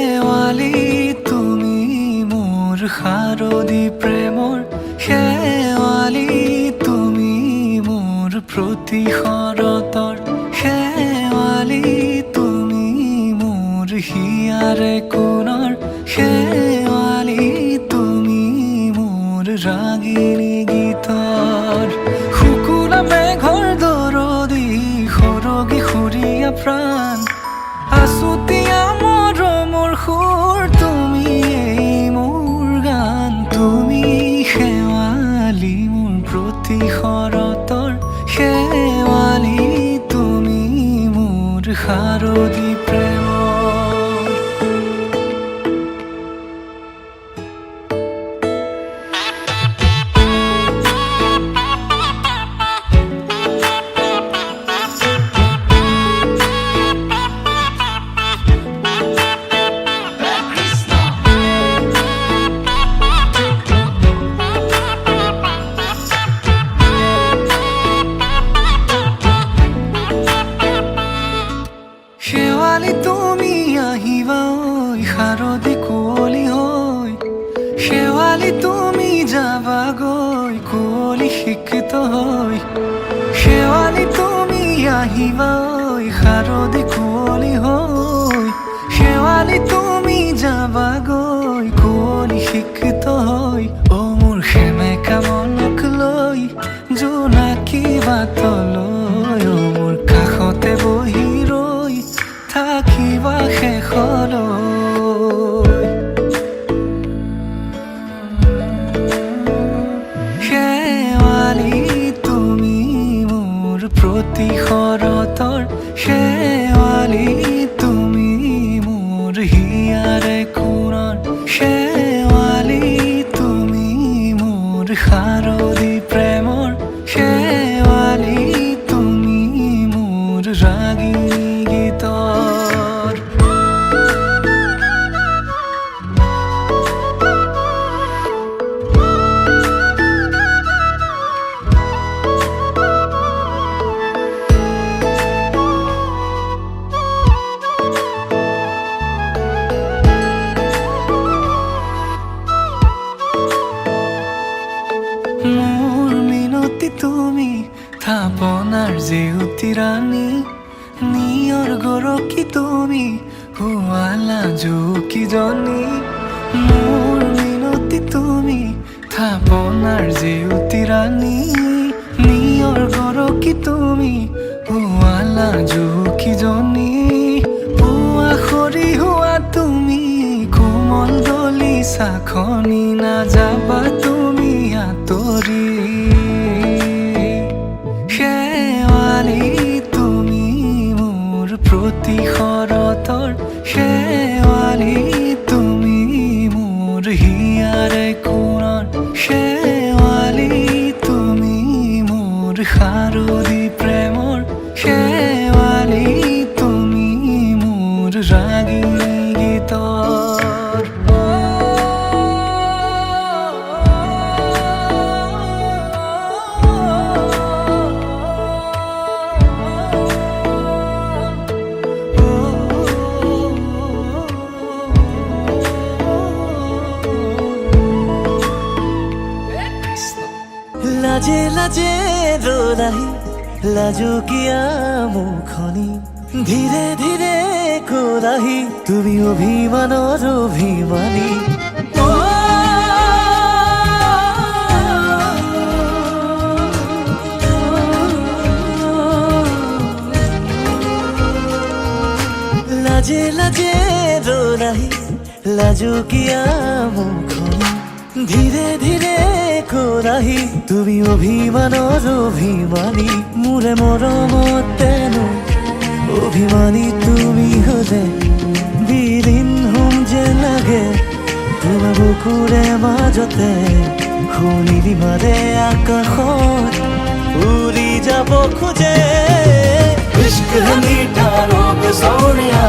শেৱালি তুমি মোৰ শাৰদী প্ৰেমৰ শেৱালি তুমি মোৰ প্ৰতি শৰতৰ শেৱালি তুমি মোৰ হিয়াৰে কোণৰ শেৱালি তুমি মোৰ ৰাগিনী গীতৰ শুকুলা মেঘৰ দৰদি সৰগী সুৰীয়া প্ৰাণ আছুতীয়া মৰমৰ সুৰ তুমি মোৰ গান তুমি শেৱালি মোৰ প্ৰতি শৰতৰ শেৱালি তুমি মোৰ শাৰদী প্ৰেমৰ শেৱালি তুমি আহিবা ঐ শাৰদী কুঁৱলী হৈ শেৱালি তুমি যাবাগৈ কুঁৱলী শিক্ষিত হৈ শেৱালি তুমি আহিবা ঐ শাৰদী কুঁৱলী হৈ শেৱালি তুমি যাবাগৈ কুঁৱলী শিক্ষিত হৈ অ মোৰ সেমেকা মনক লৈ জোনাকী বাটলৈ অ মোৰ কাষতে বহি থাকিবা শেষলৈ শেৱালি তুমি মোৰ প্ৰতি শৰতৰ শেৱালি তুমি মোৰ হিয়াৰে কোণৰ শেৱালি তুমি মোৰ শাৰদী প্ৰেমৰ শেৱালি তুমি মোৰ ৰাগিনী গীতৰ মোৰ মিনতি তুমি থাপনাৰ জেউতি ৰাণী নিয়ৰ গৰকী তুমি শুৱালা জুকিজনী মোৰ মিনতি তুমি থাপনাৰ জেউতি ৰাণী নিয়ৰ গৰকী তুমি শুৱালা জুকিজনী পুৱা সৰি হোৱা তুমি কোমল দলি চাখনি নাযাবা তুমি আঁতৰি শেৱালি তুমি মোৰ প্ৰতি শৰতৰ শেৱালি তুমি মোৰ হিয়াৰে কোণৰ শেৱালি তুমি মোৰ শাৰদী প্ৰেমৰ শেৱালি তুমি মোৰ ৰাগিনী গীতৰ লাজে লাজে দোলাহি লাজুকীয়া মুখনি ধীৰে ধীৰে কোলাহি তুমি অভিমানৰ অভিমানী লাজে লাজে দোলাহি লাজুকীয়া মুখনি ধীৰে ধীৰে কোলাহি তুমি অভিমানৰ অভিমানী মোৰে মৰমতেনো অভিমানী তুমি হলে বিলীন হম যে লাগে তোমাৰ বুকুৰে মাজতে শুনিবি মাৰে আকাশত উৰি যাব খোজে इश्क है मीठा रोग सोनिया